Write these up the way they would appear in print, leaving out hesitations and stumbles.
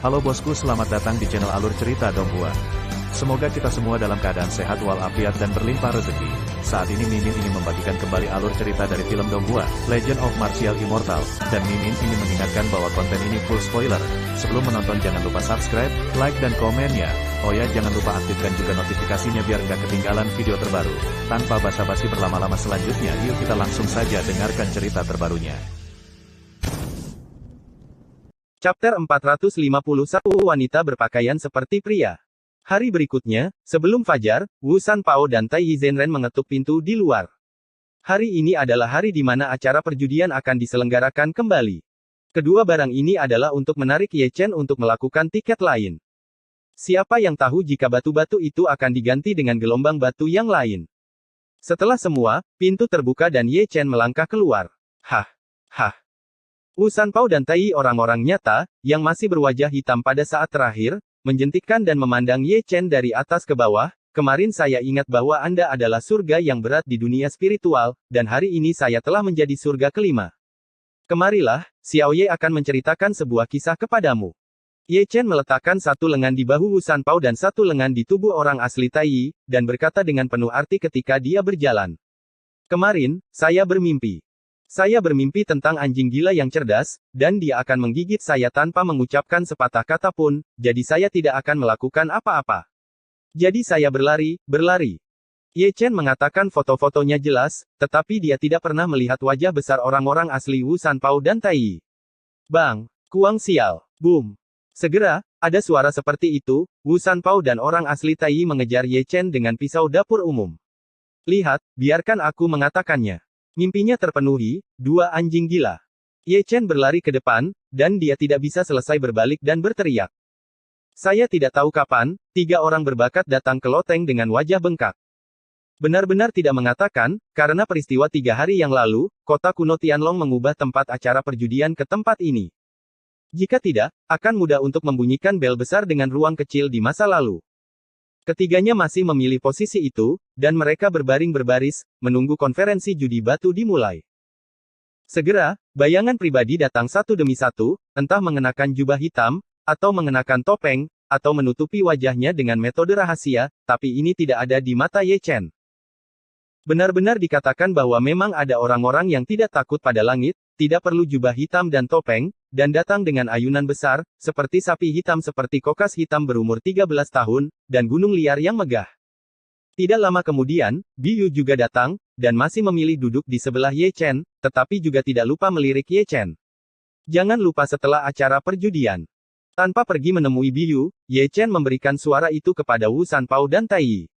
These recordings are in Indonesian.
Halo bosku, selamat datang di channel Alur Cerita Donghua. Semoga kita semua dalam keadaan sehat walafiat dan berlimpah rezeki. Saat ini Mimin ingin membagikan kembali alur cerita dari film Donghua, Legend of Martial Immortal, dan Mimin ingin mengingatkan bahwa konten ini full spoiler. Sebelum menonton jangan lupa subscribe, like dan komen ya. Oh ya, jangan lupa aktifkan juga notifikasinya biar nggak ketinggalan video terbaru. Tanpa basa-basi berlama-lama selanjutnya, yuk kita langsung saja dengarkan cerita terbarunya. Chapter 451, Wanita Berpakaian Seperti Pria. Hari berikutnya, sebelum fajar, Wu Sanpao dan Tai Zhenren mengetuk pintu di luar. Hari ini adalah hari di mana acara perjudian akan diselenggarakan kembali. Kedua barang ini adalah untuk menarik Ye Chen untuk melakukan tiket lain. Siapa yang tahu jika batu-batu itu akan diganti dengan gelombang batu yang lain. Setelah semua, pintu terbuka dan Ye Chen melangkah keluar. Hah. Wu Sanpao dan Tai orang-orang nyata, yang masih berwajah hitam pada saat terakhir, menjentikkan dan memandang Ye Chen dari atas ke bawah. Kemarin saya ingat bahwa Anda adalah surga yang berat di dunia spiritual, dan hari ini saya telah menjadi surga kelima. Kemarilah, Xiao Ye akan menceritakan sebuah kisah kepadamu. Ye Chen meletakkan satu lengan di bahu Wu Sanpao dan satu lengan di tubuh orang asli Tai, dan berkata dengan penuh arti ketika dia berjalan. Kemarin, saya bermimpi. Saya bermimpi tentang anjing gila yang cerdas, dan dia akan menggigit saya tanpa mengucapkan sepatah kata pun, jadi saya tidak akan melakukan apa-apa. Jadi saya berlari. Ye Chen mengatakan foto-fotonya jelas, tetapi dia tidak pernah melihat wajah besar orang-orang asli Wu Sanpao dan Tai. Bang! Kuang sial! Boom! Segera, ada suara seperti itu, Wu Sanpao dan orang asli Tai mengejar Ye Chen dengan pisau dapur umum. Lihat, biarkan aku mengatakannya. Mimpinya terpenuhi, dua anjing gila. Ye Chen berlari ke depan, dan dia tidak bisa selesai berbalik dan berteriak. Saya tidak tahu kapan, tiga orang berbakat datang ke loteng dengan wajah bengkak. Benar-benar tidak mengatakan, karena peristiwa 3 hari yang lalu, kota kuno Tianlong mengubah tempat acara perjudian ke tempat ini. Jika tidak, akan mudah untuk membunyikan bel besar dengan ruang kecil di masa lalu. Ketiganya masih memilih posisi itu, dan mereka berbaring berbaris, menunggu konferensi judi batu dimulai. Segera, bayangan pribadi datang satu demi satu, entah mengenakan jubah hitam, atau mengenakan topeng, atau menutupi wajahnya dengan metode rahasia, tapi ini tidak ada di mata Ye Chen. Benar-benar dikatakan bahwa memang ada orang-orang yang tidak takut pada langit, tidak perlu jubah hitam dan topeng, dan datang dengan ayunan besar, seperti sapi hitam seperti kokas hitam berumur 13 tahun, dan gunung liar yang megah. Tidak lama kemudian, Biyu juga datang, dan masih memilih duduk di sebelah Ye Chen, tetapi juga tidak lupa melirik Ye Chen. Jangan lupa setelah acara perjudian. Tanpa pergi menemui Biyu, Ye Chen memberikan suara itu kepada Wu Sanpao dan Tai.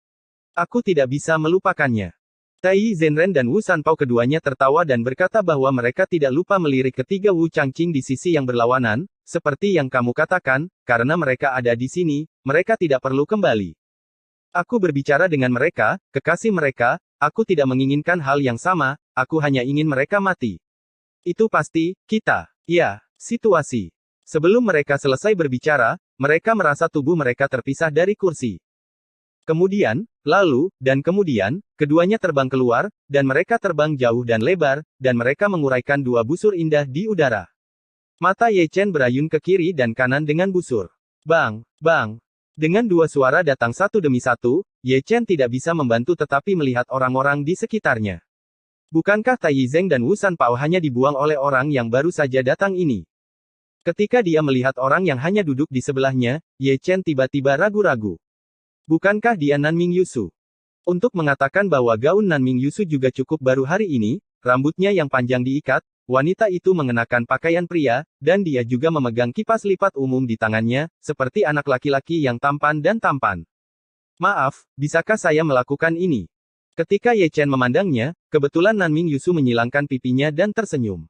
Aku tidak bisa melupakannya. Tai Zhenren dan Wu Sanpao keduanya tertawa dan berkata bahwa mereka tidak lupa melirik ketiga Wu Changqing di sisi yang berlawanan, seperti yang kamu katakan, karena mereka ada di sini, mereka tidak perlu kembali. Aku berbicara dengan mereka, kekasih mereka, aku tidak menginginkan hal yang sama, aku hanya ingin mereka mati. Itu pasti, kita. Ya, situasi. Sebelum mereka selesai berbicara, mereka merasa tubuh mereka terpisah dari kursi. Kemudian, lalu, dan kemudian, keduanya terbang keluar, dan mereka terbang jauh dan lebar, dan mereka menguraikan dua busur indah di udara. Mata Ye Chen berayun ke kiri dan kanan dengan busur. Bang! Dengan dua suara datang satu demi satu, Ye Chen tidak bisa membantu tetapi melihat orang-orang di sekitarnya. Bukankah Tai Zheng dan Wu Sanpao hanya dibuang oleh orang yang baru saja datang ini? Ketika dia melihat orang yang hanya duduk di sebelahnya, Ye Chen tiba-tiba ragu-ragu. Bukankah dia Nanming Yusu? Untuk mengatakan bahwa gaun Nanming Yusu juga cukup baru hari ini, rambutnya yang panjang diikat, wanita itu mengenakan pakaian pria, dan dia juga memegang kipas lipat umum di tangannya, seperti anak laki-laki yang tampan dan tampan. Maaf, bisakah saya melakukan ini? Ketika Ye Chen memandangnya, kebetulan Nanming Yusu menyilangkan pipinya dan tersenyum.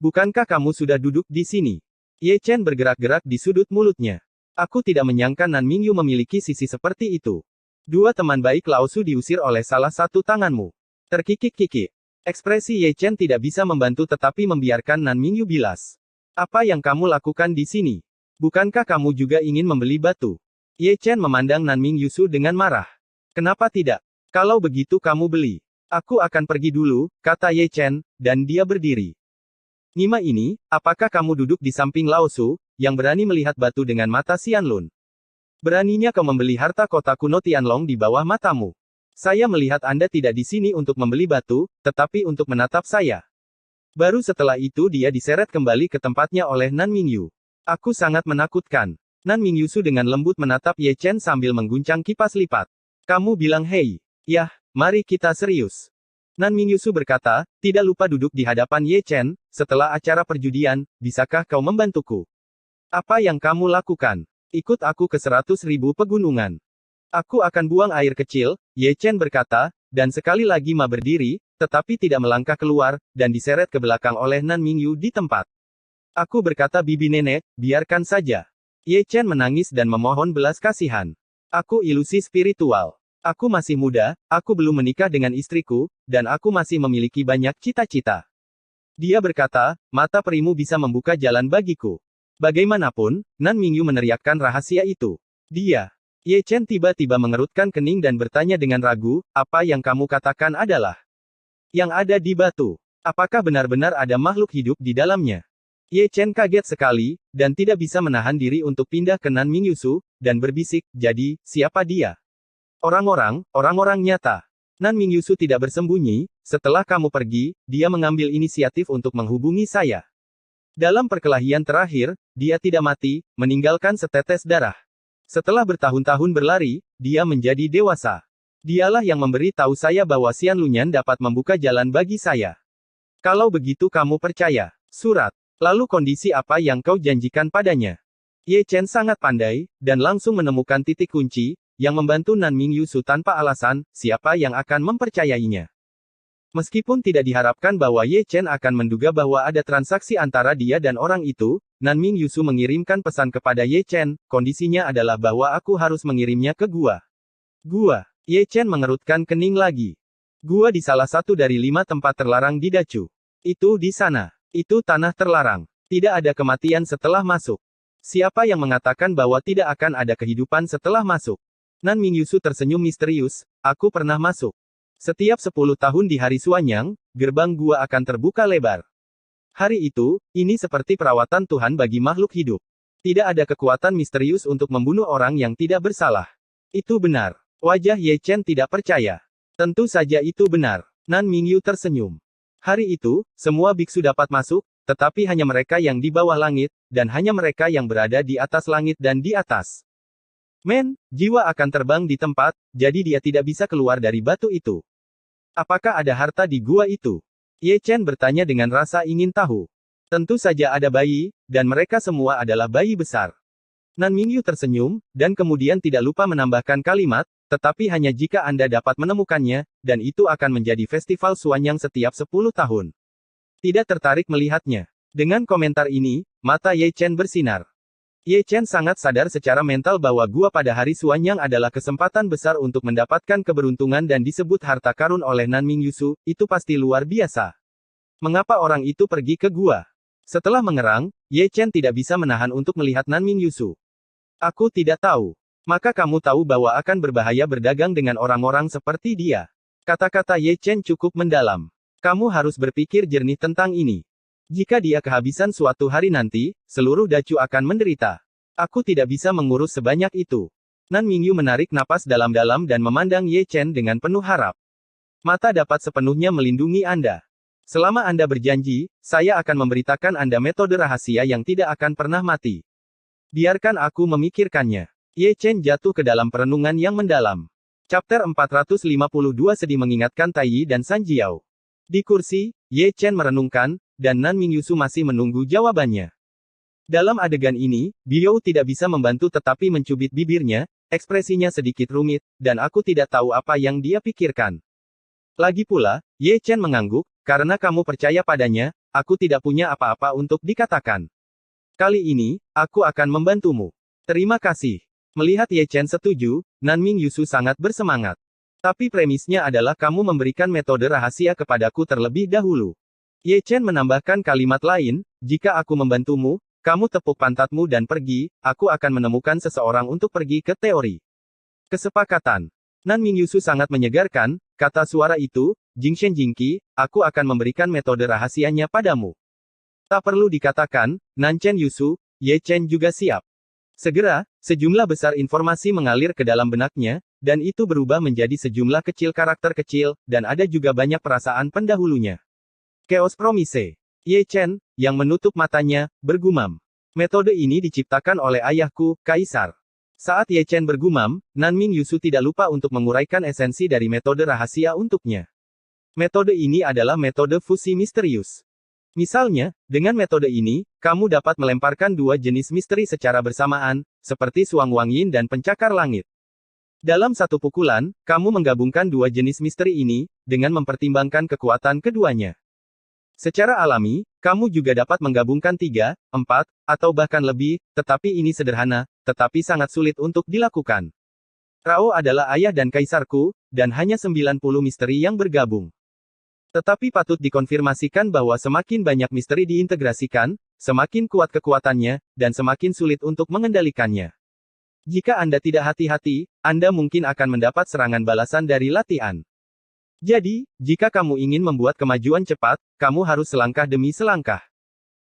Bukankah kamu sudah duduk di sini? Ye Chen bergerak-gerak di sudut mulutnya. Aku tidak menyangka Nanming Yu memiliki sisi seperti itu. Dua teman baik Lao Su diusir oleh salah satu tanganmu. Terkikik-kikik. Ekspresi Ye Chen tidak bisa membantu tetapi membiarkan Nanming Yu bilas. Apa yang kamu lakukan di sini? Bukankah kamu juga ingin membeli batu? Ye Chen memandang Nanming Yusu dengan marah. Kenapa tidak? Kalau begitu kamu beli. Aku akan pergi dulu, kata Ye Chen, dan dia berdiri. Nima ini, apakah kamu duduk di samping Lao Su? yang berani melihat batu dengan mata Xianlun. Beraninya kau membeli harta kota kuno Tianlong di bawah matamu. Saya melihat Anda tidak di sini untuk membeli batu, tetapi untuk menatap saya. Baru setelah itu dia diseret kembali ke tempatnya oleh Nan Mingyu. Aku sangat menakutkan. Nan Mingyusu dengan lembut menatap Ye Chen sambil mengguncang kipas lipat. Kamu bilang hei. Yah, mari kita serius. Nan Mingyusu berkata, tidak lupa duduk di hadapan Ye Chen, setelah acara perjudian, bisakah kau membantuku? Apa yang kamu lakukan? Ikut aku ke 100.000 pegunungan. Aku akan buang air kecil, Ye Chen berkata, dan sekali lagi Ma berdiri, tetapi tidak melangkah keluar, dan diseret ke belakang oleh Nan Mingyu di tempat. Aku berkata bibi nenek, biarkan saja. Ye Chen menangis dan memohon belas kasihan. Aku ilusi spiritual. Aku masih muda, aku belum menikah dengan istriku, dan aku masih memiliki banyak cita-cita. Dia berkata, mata perimu bisa membuka jalan bagiku. Bagaimanapun, Nan Mingyu meneriakkan rahasia itu. Dia. Ye Chen tiba-tiba mengerutkan kening dan bertanya dengan ragu, apa yang kamu katakan adalah yang ada di batu. Apakah benar-benar ada makhluk hidup di dalamnya? Ye Chen kaget sekali, dan tidak bisa menahan diri untuk pindah ke Nan Mingyusu, dan berbisik, jadi, siapa dia? Orang-orang nyata. Nan Mingyusu tidak bersembunyi, setelah kamu pergi, dia mengambil inisiatif untuk menghubungi saya. Dalam perkelahian terakhir, dia tidak mati, meninggalkan setetes darah. Setelah bertahun-tahun berlari, dia menjadi dewasa. Dialah yang memberi tahu saya bahwa Xian Lunyan dapat membuka jalan bagi saya. Kalau begitu kamu percaya. Surat. Lalu kondisi apa yang kau janjikan padanya? Ye Chen sangat pandai, dan langsung menemukan titik kunci, yang membantu Nan Mingyusu tanpa alasan, siapa yang akan mempercayainya. Meskipun tidak diharapkan bahwa Ye Chen akan menduga bahwa ada transaksi antara dia dan orang itu, Nan Mingyusu mengirimkan pesan kepada Ye Chen, kondisinya adalah bahwa aku harus mengirimnya ke gua. Gua. Ye Chen mengerutkan kening lagi. Gua di salah satu dari 5 tempat terlarang di Dacu. Itu di sana. Itu tanah terlarang. Tidak ada kematian setelah masuk. Siapa yang mengatakan bahwa tidak akan ada kehidupan setelah masuk? Nan Mingyusu tersenyum misterius, aku pernah masuk. Setiap 10 tahun di hari Suanyang, gerbang gua akan terbuka lebar. Hari itu, ini seperti perawatan Tuhan bagi makhluk hidup. Tidak ada kekuatan misterius untuk membunuh orang yang tidak bersalah. Itu benar. Wajah Ye Chen tidak percaya. Tentu saja itu benar. Nan Mingyu tersenyum. Hari itu, semua biksu dapat masuk, tetapi hanya mereka yang di bawah langit, dan hanya mereka yang berada di atas langit dan di atas. Men, jiwa akan terbang di tempat, jadi dia tidak bisa keluar dari batu itu. Apakah ada harta di gua itu? Ye Chen bertanya dengan rasa ingin tahu. Tentu saja ada bayi, dan mereka semua adalah bayi besar. Nan Mingyu tersenyum, dan kemudian tidak lupa menambahkan kalimat, tetapi hanya jika Anda dapat menemukannya, dan itu akan menjadi festival Suanyang setiap 10 tahun. Tidak tertarik melihatnya. Dengan komentar ini, mata Ye Chen bersinar. Ye Chen sangat sadar secara mental bahwa gua pada hari Suanyang adalah kesempatan besar untuk mendapatkan keberuntungan dan disebut harta karun oleh Nan Mingyusu, itu pasti luar biasa. Mengapa orang itu pergi ke gua? Setelah mengerang, Ye Chen tidak bisa menahan untuk melihat Nan Mingyusu. Aku tidak tahu. Maka kamu tahu bahwa akan berbahaya berdagang dengan orang-orang seperti dia. Kata-kata Ye Chen cukup mendalam. Kamu harus berpikir jernih tentang ini. Jika dia kehabisan suatu hari nanti, seluruh Dacu akan menderita. Aku tidak bisa mengurus sebanyak itu. Nan Mingyu menarik napas dalam-dalam dan memandang Ye Chen dengan penuh harap. Mata dapat sepenuhnya melindungi Anda. Selama Anda berjanji, saya akan memberitakan Anda metode rahasia yang tidak akan pernah mati. Biarkan aku memikirkannya. Ye Chen jatuh ke dalam perenungan yang mendalam. Chapter 452 sedih mengingatkan Tai Yi dan San Jiao. Di kursi, Ye Chen merenungkan, dan Nan Mingyusu masih menunggu jawabannya. Dalam adegan ini, Biou tidak bisa membantu tetapi mencubit bibirnya, ekspresinya sedikit rumit, dan aku tidak tahu apa yang dia pikirkan. Lagi pula, Ye Chen mengangguk, karena kamu percaya padanya, aku tidak punya apa-apa untuk dikatakan. Kali ini, aku akan membantumu. Terima kasih. Melihat Ye Chen setuju, Nan Mingyusu sangat bersemangat. Tapi premisnya adalah kamu memberikan metode rahasia kepadaku terlebih dahulu. Ye Chen menambahkan kalimat lain, jika aku membantumu, kamu tepuk pantatmu dan pergi, aku akan menemukan seseorang untuk pergi ke teori. Kesepakatan. Nan Mingyusu sangat menyegarkan, kata suara itu, Jingshen Jingqi, aku akan memberikan metode rahasianya padamu. Tak perlu dikatakan, Nan Chen Yusu, Ye Chen juga siap. Segera, sejumlah besar informasi mengalir ke dalam benaknya, dan itu berubah menjadi sejumlah kecil karakter kecil, dan ada juga banyak perasaan pendahulunya. Chaos Promise. Ye Chen, yang menutup matanya, bergumam. Metode ini diciptakan oleh ayahku, Kaisar. Saat Ye Chen bergumam, Nanming Yusu tidak lupa untuk menguraikan esensi dari metode rahasia untuknya. Metode ini adalah metode fusi misterius. Misalnya, dengan metode ini, kamu dapat melemparkan dua jenis misteri secara bersamaan, seperti Suang Wang Yin dan Pencakar Langit. Dalam satu pukulan, kamu menggabungkan dua jenis misteri ini, dengan mempertimbangkan kekuatan keduanya. Secara alami, kamu juga dapat menggabungkan 3, 4, atau bahkan lebih, tetapi ini sederhana, tetapi sangat sulit untuk dilakukan. Rao adalah ayah dan kaisarku, dan hanya 90 misteri yang bergabung. Tetapi patut dikonfirmasikan bahwa semakin banyak misteri diintegrasikan, semakin kuat kekuatannya, dan semakin sulit untuk mengendalikannya. Jika Anda tidak hati-hati, Anda mungkin akan mendapat serangan balasan dari latihan. Jadi, jika kamu ingin membuat kemajuan cepat, kamu harus selangkah demi selangkah.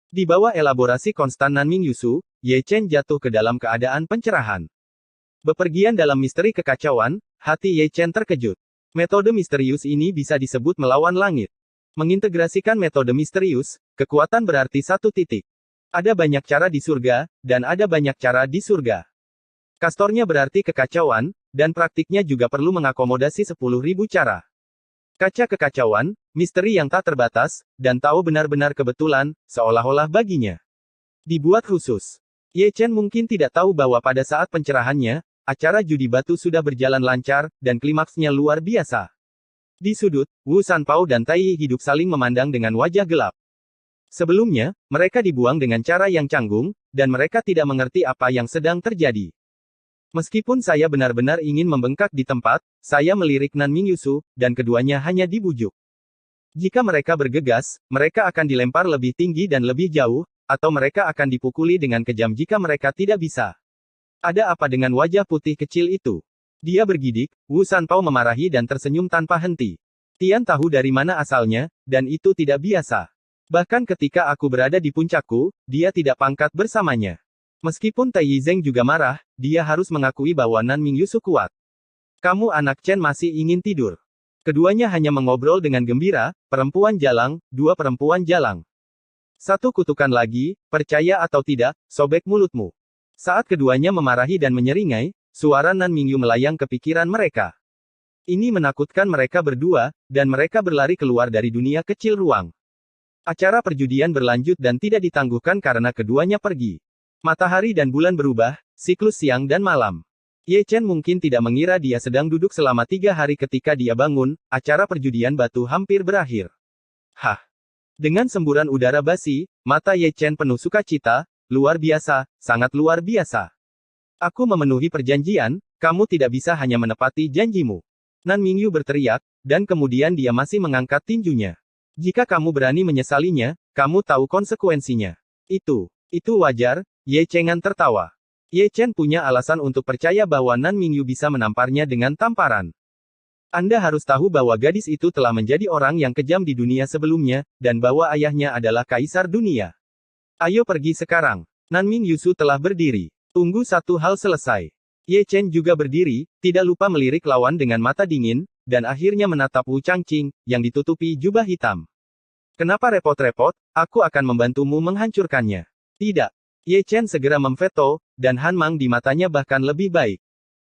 Di bawah elaborasi konstan Nanming Yusu, Ye Chen jatuh ke dalam keadaan pencerahan. Bepergian dalam misteri kekacauan, hati Ye Chen terkejut. Metode misterius ini bisa disebut melawan langit. Mengintegrasikan metode misterius, kekuatan berarti satu titik. Ada banyak cara di surga, dan ada banyak cara di surga. Kastornya berarti kekacauan, dan praktiknya juga perlu mengakomodasi 10.000 cara. Kaca kekacauan, misteri yang tak terbatas, dan tahu benar-benar kebetulan, seolah-olah baginya. Dibuat khusus. Ye Chen mungkin tidak tahu bahwa pada saat pencerahannya, acara judi batu sudah berjalan lancar, dan klimaksnya luar biasa. Di sudut, Wu Sanpao dan Tai Yi hidup saling memandang dengan wajah gelap. Sebelumnya, mereka dibuang dengan cara yang canggung, dan mereka tidak mengerti apa yang sedang terjadi. Meskipun saya benar-benar ingin membengkak di tempat, saya melirik Nanming Yusu, dan keduanya hanya dibujuk. Jika mereka bergegas, mereka akan dilempar lebih tinggi dan lebih jauh, atau mereka akan dipukuli dengan kejam jika mereka tidak bisa. Ada apa dengan wajah putih kecil itu? Dia bergidik, Wu Sanpao memarahi dan tersenyum tanpa henti. Tian tahu dari mana asalnya, dan itu tidak biasa. Bahkan ketika aku berada di puncakku, dia tidak pangkat bersamanya. Meskipun Tai Yizeng juga marah, dia harus mengakui bahwa Nanming Yusu kuat. Kamu anak Chen masih ingin tidur. Keduanya hanya mengobrol dengan gembira, perempuan jalang, dua perempuan jalang. Satu kutukan lagi, percaya atau tidak, sobek mulutmu. Saat keduanya memarahi dan menyeringai, suara Nanming Yu melayang ke pikiran mereka. Ini menakutkan mereka berdua, dan mereka berlari keluar dari dunia kecil ruang. Acara perjudian berlanjut dan tidak ditangguhkan karena keduanya pergi. Matahari dan bulan berubah, siklus siang dan malam. Ye Chen mungkin tidak mengira dia sedang duduk selama 3 hari ketika dia bangun, acara perjudian batu hampir berakhir. Hah! Dengan semburan udara basi, mata Ye Chen penuh sukacita, luar biasa, sangat luar biasa. Aku memenuhi perjanjian, kamu tidak bisa hanya menepati janjimu. Nanming Yu berteriak, dan kemudian dia masih mengangkat tinjunya. Jika kamu berani menyesalinya, kamu tahu konsekuensinya. Itu wajar. Ye Chengan tertawa. Ye Chen punya alasan untuk percaya bahwa Nanming Yu bisa menamparnya dengan tamparan. Anda harus tahu bahwa gadis itu telah menjadi orang yang kejam di dunia sebelumnya, dan bahwa ayahnya adalah kaisar dunia. Ayo pergi sekarang. Nanming Yusu telah berdiri. Tunggu satu hal selesai. Ye Chen juga berdiri, tidak lupa melirik lawan dengan mata dingin, dan akhirnya menatap Wu Changqing, yang ditutupi jubah hitam. Kenapa repot-repot, aku akan membantumu menghancurkannya. Tidak. Ye Chen segera memveto, dan Han Mang di matanya bahkan lebih baik.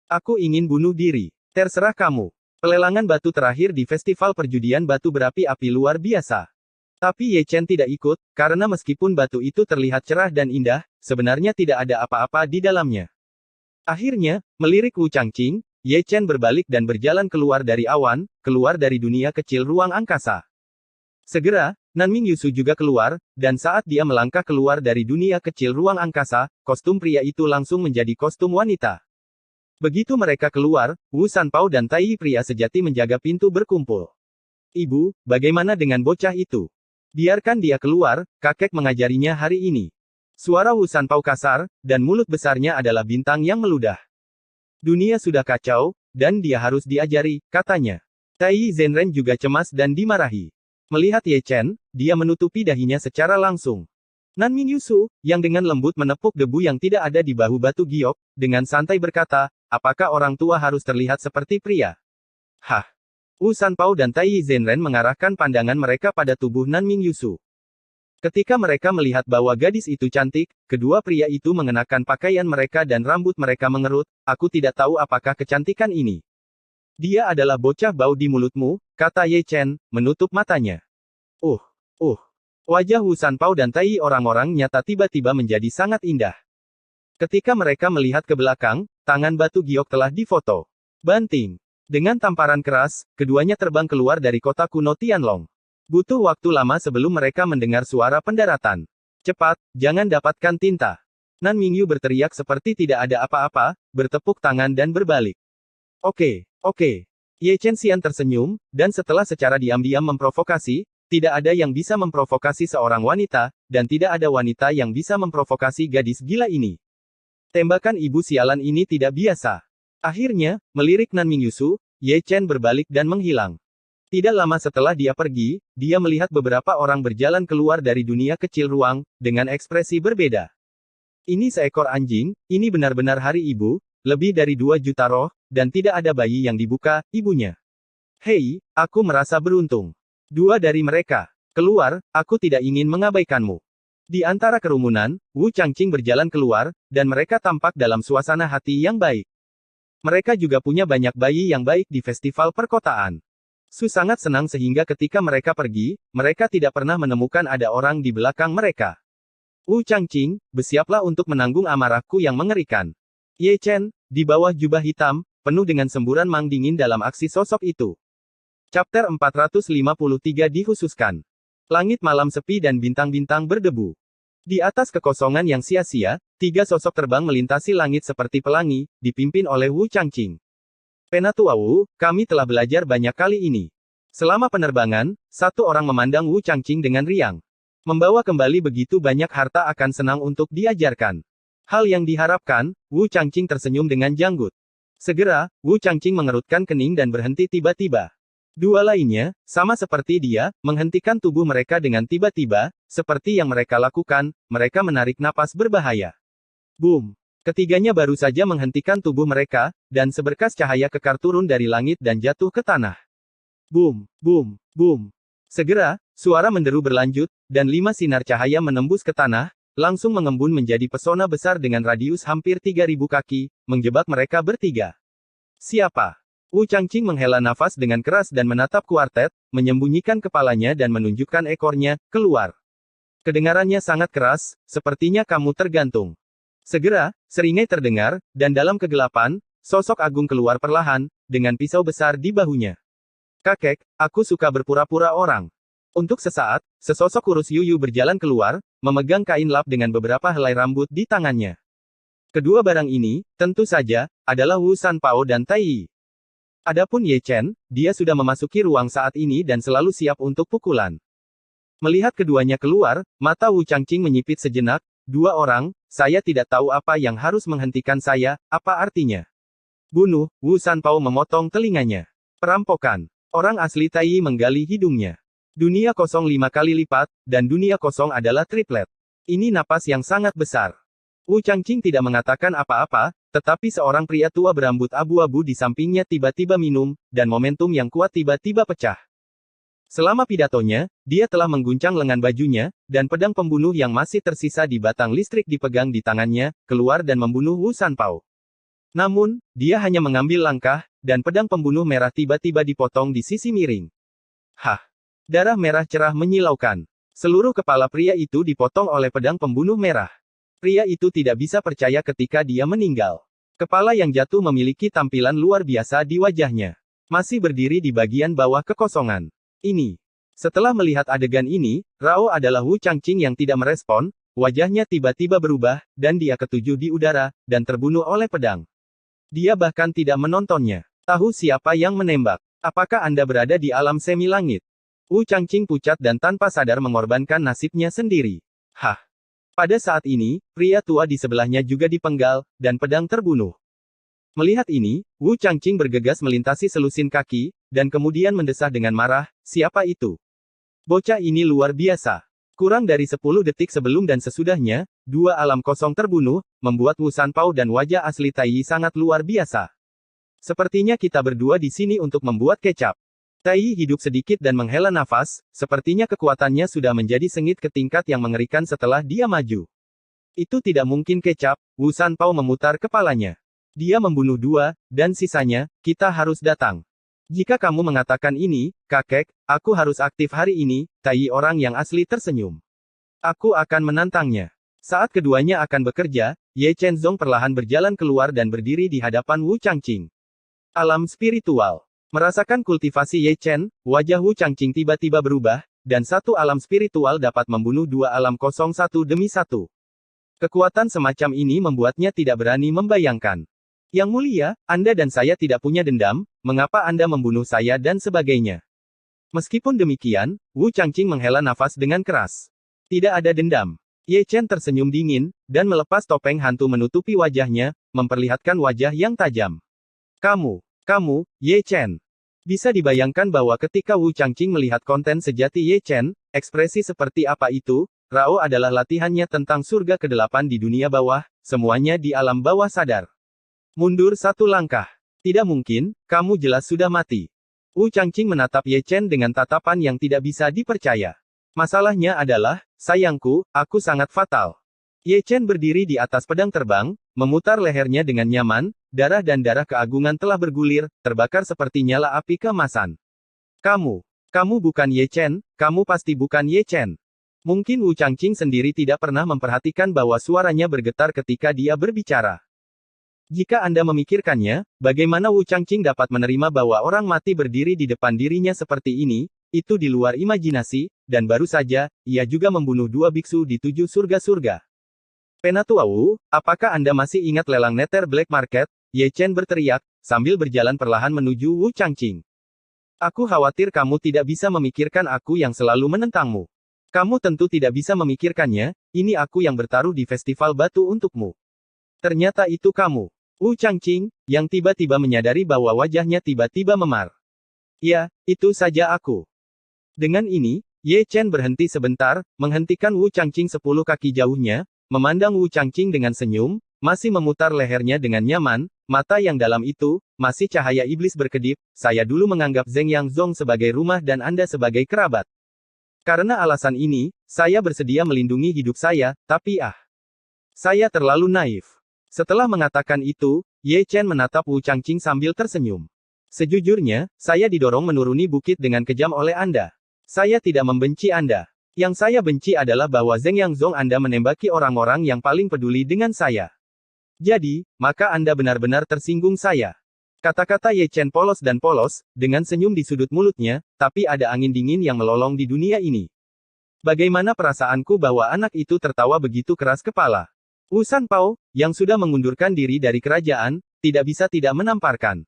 Aku ingin bunuh diri. Terserah kamu. Pelelangan batu terakhir di festival perjudian batu berapi-api luar biasa. Tapi Ye Chen tidak ikut, karena meskipun batu itu terlihat cerah dan indah, sebenarnya tidak ada apa-apa di dalamnya. Akhirnya, melirik Wu Changqing, Ye Chen berbalik dan berjalan keluar dari awan, keluar dari dunia kecil ruang angkasa. Segera, Nanming Yusu juga keluar, dan saat dia melangkah keluar dari dunia kecil ruang angkasa, kostum pria itu langsung menjadi kostum wanita. Begitu mereka keluar, Wu Sanpao dan Tai Yi pria sejati menjaga pintu berkumpul. Ibu, bagaimana dengan bocah itu? Biarkan dia keluar, kakek mengajarinya hari ini. Suara Wu Sanpao kasar, dan mulut besarnya adalah bintang yang meludah. Dunia sudah kacau, dan dia harus diajari, katanya. Tai Yi Zhenren juga cemas dan dimarahi. Melihat Ye Chen, dia menutupi dahinya secara langsung. Nan Mingyusu, yang dengan lembut menepuk debu yang tidak ada di bahu batu giok, dengan santai berkata, apakah orang tua harus terlihat seperti pria? Hah? Wu Sanpao dan Tai Zhenren mengarahkan pandangan mereka pada tubuh Nan Mingyusu. Ketika mereka melihat bahwa gadis itu cantik, kedua pria itu mengenakan pakaian mereka dan rambut mereka mengerut, aku tidak tahu apakah kecantikan ini. Dia adalah bocah bau di mulutmu, kata Ye Chen, menutup matanya. Wajah Wu Sanpao dan Tai orang-orang nyata tiba-tiba menjadi sangat indah. Ketika mereka melihat ke belakang, tangan batu giok telah difoto. Banting. Dengan tamparan keras, keduanya terbang keluar dari kota kuno Tianlong. Butuh waktu lama sebelum mereka mendengar suara pendaratan. Cepat, jangan dapatkan tinta. Nan Mingyu berteriak seperti tidak ada apa-apa, bertepuk tangan dan berbalik. Oke. Ye Chen Xian tersenyum, dan setelah secara diam-diam memprovokasi, tidak ada yang bisa memprovokasi seorang wanita, dan tidak ada wanita yang bisa memprovokasi gadis gila ini. Tembakan ibu sialan ini tidak biasa. Akhirnya, melirik Nan Mingyusu, Ye Chen berbalik dan menghilang. Tidak lama setelah dia pergi, dia melihat beberapa orang berjalan keluar dari dunia kecil ruang, dengan ekspresi berbeda. Ini seekor anjing, ini benar-benar hari ibu, lebih dari 2 juta roh, dan tidak ada bayi yang dibuka, ibunya. Hei, aku merasa beruntung. 2 dari mereka. Keluar, aku tidak ingin mengabaikanmu. Di antara kerumunan, Wu Changqing berjalan keluar, dan mereka tampak dalam suasana hati yang baik. Mereka juga punya banyak bayi yang baik di festival perkotaan. Su sangat senang sehingga ketika mereka pergi, mereka tidak pernah menemukan ada orang di belakang mereka. Wu Changqing, bersiaplah untuk menanggung amarahku yang mengerikan. Ye Chen, di bawah jubah hitam, penuh dengan semburan mang dingin dalam aksi sosok itu. Chapter 453 dikhususkan. Langit malam sepi dan bintang-bintang berdebu. Di atas kekosongan yang sia-sia, 3 sosok terbang melintasi langit seperti pelangi, dipimpin oleh Wu Changqing. Penatua Wu, kami telah belajar banyak kali ini. Selama penerbangan, satu orang memandang Wu Changqing dengan riang. Membawa kembali begitu banyak harta akan senang untuk diajarkan. Hal yang diharapkan, Wu Changqing tersenyum dengan janggut. Segera, Wu Changqing mengerutkan kening dan berhenti tiba-tiba. 2 lainnya, sama seperti dia, menghentikan tubuh mereka dengan tiba-tiba, seperti yang mereka lakukan, mereka menarik napas berbahaya. Boom! Ketiganya baru saja menghentikan tubuh mereka, dan seberkas cahaya kekar turun dari langit dan jatuh ke tanah. Boom! Boom! Boom! Segera, suara menderu berlanjut, dan 5 sinar cahaya menembus ke tanah, langsung mengembun menjadi pesona besar dengan radius hampir 3.000 kaki, menjebak mereka bertiga. Siapa? Wu Changqing menghela nafas dengan keras dan menatap kuartet, menyembunyikan kepalanya dan menunjukkan ekornya, keluar. Kedengarannya sangat keras, sepertinya kamu tergantung. Segera, seringai terdengar, dan dalam kegelapan, sosok agung keluar perlahan, dengan pisau besar di bahunya. Kakek, aku suka berpura-pura orang. Untuk sesaat, sesosok kurus Yuyu berjalan keluar, memegang kain lap dengan beberapa helai rambut di tangannya. Kedua barang ini, tentu saja, adalah Wu Sanpao dan Tai Yi. Adapun Ye Chen, dia sudah memasuki ruang saat ini dan selalu siap untuk pukulan. Melihat keduanya keluar, mata Wu Changqing menyipit sejenak, 2 orang, saya tidak tahu apa yang harus menghentikan saya, apa artinya. Bunuh, Wu Sanpao memotong telinganya. Perampokan. Orang asli Tai Yi menggali hidungnya. Dunia kosong 5 kali lipat, dan dunia kosong adalah triplet. Ini napas yang sangat besar. Wu Changqing tidak mengatakan apa-apa, tetapi seorang pria tua berambut abu-abu di sampingnya tiba-tiba minum, dan momentum yang kuat tiba-tiba pecah. Selama pidatonya, dia telah mengguncang lengan bajunya, dan pedang pembunuh yang masih tersisa di batang listrik dipegang di tangannya, keluar dan membunuh Wu Sanpao. Namun, dia hanya mengambil langkah, dan pedang pembunuh merah tiba-tiba dipotong di sisi miring. Hah! Darah merah cerah menyilaukan. Seluruh kepala pria itu dipotong oleh pedang pembunuh merah. Pria itu tidak bisa percaya ketika dia meninggal. Kepala yang jatuh memiliki tampilan luar biasa di wajahnya. Masih berdiri di bagian bawah kekosongan. Ini. Setelah melihat adegan ini, Rao adalah Wu Changqing yang tidak merespon, wajahnya tiba-tiba berubah, dan dia ketujuh di udara, dan terbunuh oleh pedang. Dia bahkan tidak menontonnya. Tahu siapa yang menembak? Apakah Anda berada di alam semi langit? Wu Changqing pucat dan tanpa sadar mengorbankan nasibnya sendiri. Hah! Pada saat ini, pria tua di sebelahnya juga dipenggal, dan pedang terbunuh. Melihat ini, Wu Changqing bergegas melintasi selusin kaki, dan kemudian mendesah dengan marah, siapa itu? Bocah ini luar biasa. Kurang dari 10 detik sebelum dan sesudahnya, dua alam kosong terbunuh, membuat Wu Sanpao dan wajah asli Tai Yi sangat luar biasa. Sepertinya kita berdua di sini untuk membuat kecap. Tai Yi hidup sedikit dan menghela nafas, sepertinya kekuatannya sudah menjadi sengit ke tingkat yang mengerikan setelah dia maju. Itu tidak mungkin kecap, Wu Sanpao memutar kepalanya. Dia membunuh dua, dan sisanya, kita harus datang. Jika kamu mengatakan ini, kakek, aku harus aktif hari ini, Tai Yi orang yang asli tersenyum. Aku akan menantangnya. Saat keduanya akan bekerja, Ye Chenzong perlahan berjalan keluar dan berdiri di hadapan Wu Changqing. Alam spiritual. Merasakan kultivasi Ye Chen, wajah Wu Changqing tiba-tiba berubah, dan satu alam spiritual dapat membunuh dua alam kosong satu demi satu. Kekuatan semacam ini membuatnya tidak berani membayangkan. Yang mulia, Anda dan saya tidak punya dendam, mengapa Anda membunuh saya dan sebagainya. Meskipun demikian, Wu Changqing menghela nafas dengan keras. Tidak ada dendam. Ye Chen tersenyum dingin, dan melepas topeng hantu menutupi wajahnya, memperlihatkan wajah yang tajam. Kamu, Ye Chen. Bisa dibayangkan bahwa ketika Wu Changqing melihat konten sejati Ye Chen, ekspresi seperti apa itu, Rao adalah latihannya tentang surga ke-8 di dunia bawah, semuanya di alam bawah sadar. Mundur satu langkah. Tidak mungkin, kamu jelas sudah mati. Wu Changqing menatap Ye Chen dengan tatapan yang tidak bisa dipercaya. Masalahnya adalah, sayangku, aku sangat fatal. Ye Chen berdiri di atas pedang terbang, memutar lehernya dengan nyaman, darah dan darah keagungan telah bergulir, terbakar seperti nyala api keemasan. Kamu bukan Ye Chen, kamu pasti bukan Ye Chen. Mungkin Wu Changqing sendiri tidak pernah memperhatikan bahwa suaranya bergetar ketika dia berbicara. Jika Anda memikirkannya, bagaimana Wu Changqing dapat menerima bahwa orang mati berdiri di depan dirinya seperti ini, itu di luar imajinasi, dan baru saja, ia juga membunuh dua biksu di 7 surga-surga. Penatua Wu, apakah Anda masih ingat lelang Nether Black Market? Ye Chen berteriak, sambil berjalan perlahan menuju Wu Changqing. Aku khawatir kamu tidak bisa memikirkan aku yang selalu menentangmu. Kamu tentu tidak bisa memikirkannya, ini aku yang bertaruh di festival batu untukmu. Ternyata itu kamu. Wu Changqing, yang tiba-tiba menyadari bahwa wajahnya tiba-tiba memar. Ya, itu saja aku. Dengan ini, Ye Chen berhenti sebentar, menghentikan Wu Changqing 10 kaki jauhnya, memandang Wu Changqing dengan senyum, masih memutar lehernya dengan nyaman, mata yang dalam itu, masih cahaya iblis berkedip, saya dulu menganggap Zeng Yang Zong sebagai rumah dan Anda sebagai kerabat. Karena alasan ini, saya bersedia melindungi hidup saya, tapi saya terlalu naif. Setelah mengatakan itu, Ye Chen menatap Wu Changqing sambil tersenyum. Sejujurnya, saya didorong menuruni bukit dengan kejam oleh Anda. Saya tidak membenci Anda. Yang saya benci adalah bahwa Zeng Yang Zong Anda menembaki orang-orang yang paling peduli dengan saya. Jadi, maka Anda benar-benar tersinggung saya. Kata-kata Ye Chen polos dan polos, dengan senyum di sudut mulutnya, tapi ada angin dingin yang melolong di dunia ini. Bagaimana perasaanku bahwa anak itu tertawa begitu keras kepala. Wu Sanpao, yang sudah mengundurkan diri dari kerajaan, tidak bisa tidak menamparkan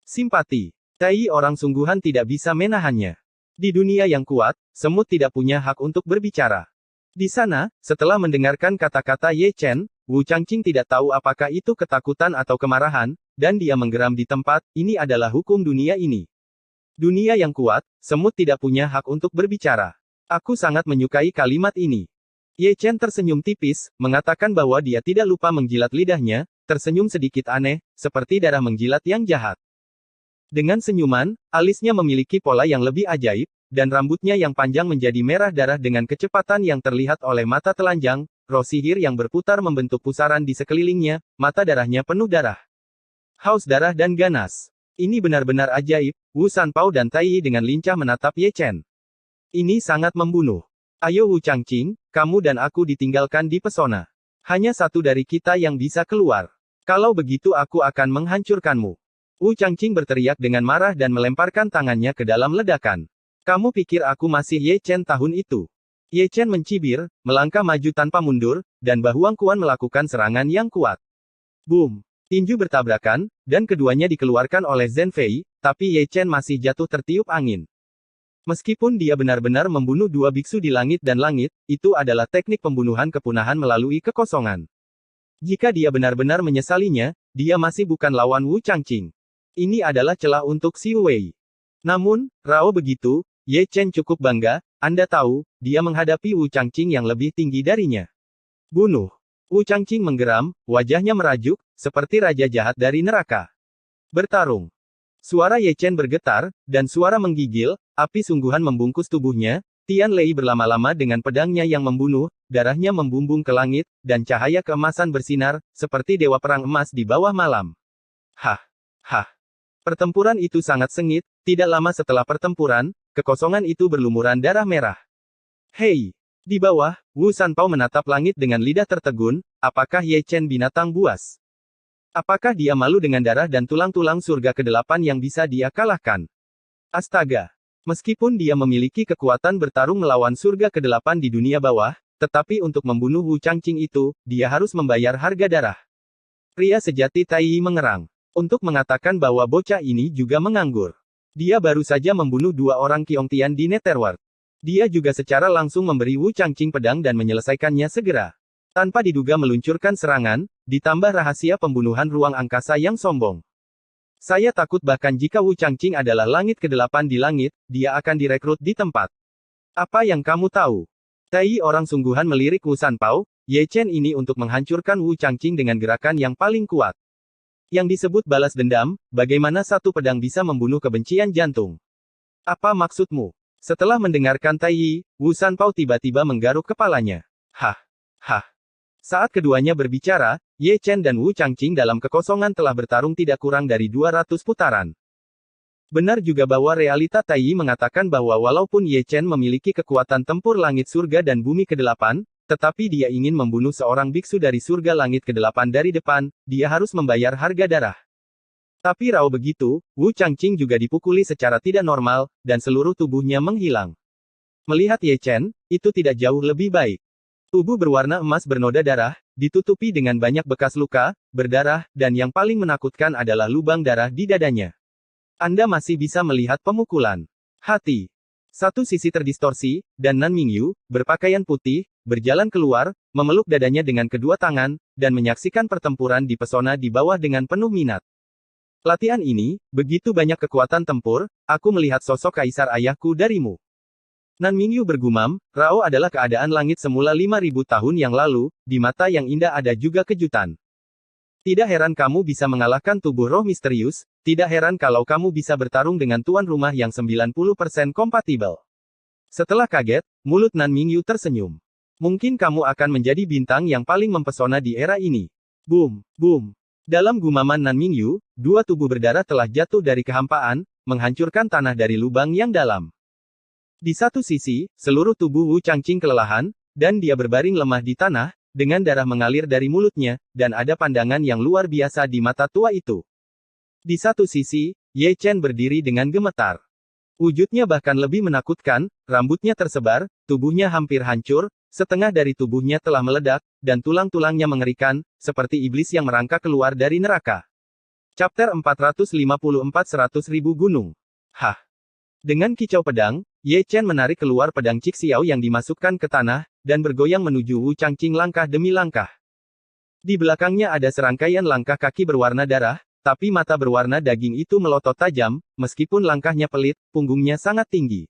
simpati. Tai Yi orang sungguhan tidak bisa menahannya. Di dunia yang kuat, semut tidak punya hak untuk berbicara. Di sana, setelah mendengarkan kata-kata Ye Chen, Wu Changqing tidak tahu apakah itu ketakutan atau kemarahan, dan dia menggeram di tempat, ini adalah hukum dunia ini. Dunia yang kuat, semut tidak punya hak untuk berbicara. Aku sangat menyukai kalimat ini. Ye Chen tersenyum tipis, mengatakan bahwa dia tidak lupa menjilat lidahnya, tersenyum sedikit aneh, seperti darah menjilat yang jahat. Dengan senyuman, alisnya memiliki pola yang lebih ajaib, dan rambutnya yang panjang menjadi merah darah dengan kecepatan yang terlihat oleh mata telanjang, roh sihir yang berputar membentuk pusaran di sekelilingnya, mata darahnya penuh darah. Haus darah dan ganas. Ini benar-benar ajaib, Wu Sanpao dan Tai Yi dengan lincah menatap Ye Chen. Ini sangat membunuh. Ayo Wu Changqing, kamu dan aku ditinggalkan di pesona. Hanya satu dari kita yang bisa keluar. Kalau begitu aku akan menghancurkanmu. Wu Changqing berteriak dengan marah dan melemparkan tangannya ke dalam ledakan. Kamu pikir aku masih Ye Chen tahun itu? Ye Chen mencibir, melangkah maju tanpa mundur, dan Bahuang Kuan melakukan serangan yang kuat. Boom! Tinju bertabrakan, dan keduanya dikeluarkan oleh Zhen Fei, tapi Ye Chen masih jatuh tertiup angin. Meskipun dia benar-benar membunuh dua biksu di langit dan langit, itu adalah teknik pembunuhan kepunahan melalui kekosongan. Jika dia benar-benar menyesalinya, dia masih bukan lawan Wu Changqing. Ini adalah celah untuk Xiu Wei. Namun, Rao begitu, Ye Chen cukup bangga, Anda tahu, dia menghadapi Wu Changqing yang lebih tinggi darinya. Bunuh. Wu Changqing menggeram, wajahnya merajuk, seperti raja jahat dari neraka. Bertarung. Suara Ye Chen bergetar, dan suara menggigil, api sungguhan membungkus tubuhnya. Tian Lei berlama-lama dengan pedangnya yang membunuh, darahnya membumbung ke langit, dan cahaya keemasan bersinar, seperti dewa perang emas di bawah malam. Hah. Hah. Pertempuran itu sangat sengit, tidak lama setelah pertempuran, kekosongan itu berlumuran darah merah. Hei! Di bawah, Wu Sanpao menatap langit dengan lidah tertegun, apakah Ye Chen binatang buas? Apakah dia malu dengan darah dan tulang-tulang surga ke-8 yang bisa dia kalahkan? Astaga! Meskipun dia memiliki kekuatan bertarung melawan surga ke-8 di dunia bawah, tetapi untuk membunuh Wu Changqing itu, dia harus membayar harga darah. Pria sejati Tai Yi mengerang. Untuk mengatakan bahwa bocah ini juga menganggur. Dia baru saja membunuh 2 orang Qiongtian di Netherworld. Dia juga secara langsung memberi Wu Changqing pedang dan menyelesaikannya segera. Tanpa diduga meluncurkan serangan, ditambah rahasia pembunuhan ruang angkasa yang sombong. Saya takut bahkan jika Wu Changqing adalah langit ke-8 di langit, dia akan direkrut di tempat. Apa yang kamu tahu? Tai Yi orang sungguhan melirik Wu Sanpao, Ye Chen ini untuk menghancurkan Wu Changqing dengan gerakan yang paling kuat. Yang disebut balas dendam, bagaimana satu pedang bisa membunuh kebencian jantung? Apa maksudmu? Setelah mendengarkan Tai Yi, Wu Sanpao tiba-tiba menggaruk kepalanya. Hah. Hah. Saat keduanya berbicara, Ye Chen dan Wu Changqing dalam kekosongan telah bertarung tidak kurang dari 200 putaran. Benar juga bahwa realita Tai Yi mengatakan bahwa walaupun Ye Chen memiliki kekuatan tempur langit surga dan bumi ke-8, tetapi dia ingin membunuh seorang biksu dari surga langit ke-8 dari depan, dia harus membayar harga darah. Tapi raw begitu, Wu Changqing juga dipukuli secara tidak normal, dan seluruh tubuhnya menghilang. Melihat Ye Chen, itu tidak jauh lebih baik. Tubuh berwarna emas bernoda darah, ditutupi dengan banyak bekas luka, berdarah, dan yang paling menakutkan adalah lubang darah di dadanya. Anda masih bisa melihat pemukulan. Hati. Satu sisi terdistorsi, dan Nan Mingyu, berpakaian putih, berjalan keluar, memeluk dadanya dengan kedua tangan, dan menyaksikan pertempuran di pesona di bawah dengan penuh minat. Latihan ini, begitu banyak kekuatan tempur, aku melihat sosok kaisar ayahku darimu. Nan Mingyu bergumam, Rao adalah keadaan langit semula 5.000 tahun yang lalu, di mata yang indah ada juga kejutan. Tidak heran kamu bisa mengalahkan tubuh roh misterius, tidak heran kalau kamu bisa bertarung dengan tuan rumah yang 90% kompatibel. Setelah kaget, mulut Nan Mingyu tersenyum. Mungkin kamu akan menjadi bintang yang paling mempesona di era ini. Boom, boom. Dalam gumaman Nan Mingyu, 2 tubuh berdarah telah jatuh dari kehampaan, menghancurkan tanah dari lubang yang dalam. Di satu sisi, seluruh tubuh Wu Changqing kelelahan, dan dia berbaring lemah di tanah, dengan darah mengalir dari mulutnya, dan ada pandangan yang luar biasa di mata tua itu. Di satu sisi, Ye Chen berdiri dengan gemetar. Wujudnya bahkan lebih menakutkan, rambutnya tersebar, tubuhnya hampir hancur, setengah dari tubuhnya telah meledak, dan tulang-tulangnya mengerikan, seperti iblis yang merangkak keluar dari neraka. Chapter 454 100.000 gunung. Hah! Dengan kicau pedang, Ye Chen menarik keluar pedang Cixiao yang dimasukkan ke tanah, dan bergoyang menuju Wu Changqing langkah demi langkah. Di belakangnya ada serangkaian langkah kaki berwarna darah, tapi mata berwarna daging itu melotot tajam, meskipun langkahnya pelit, punggungnya sangat tinggi.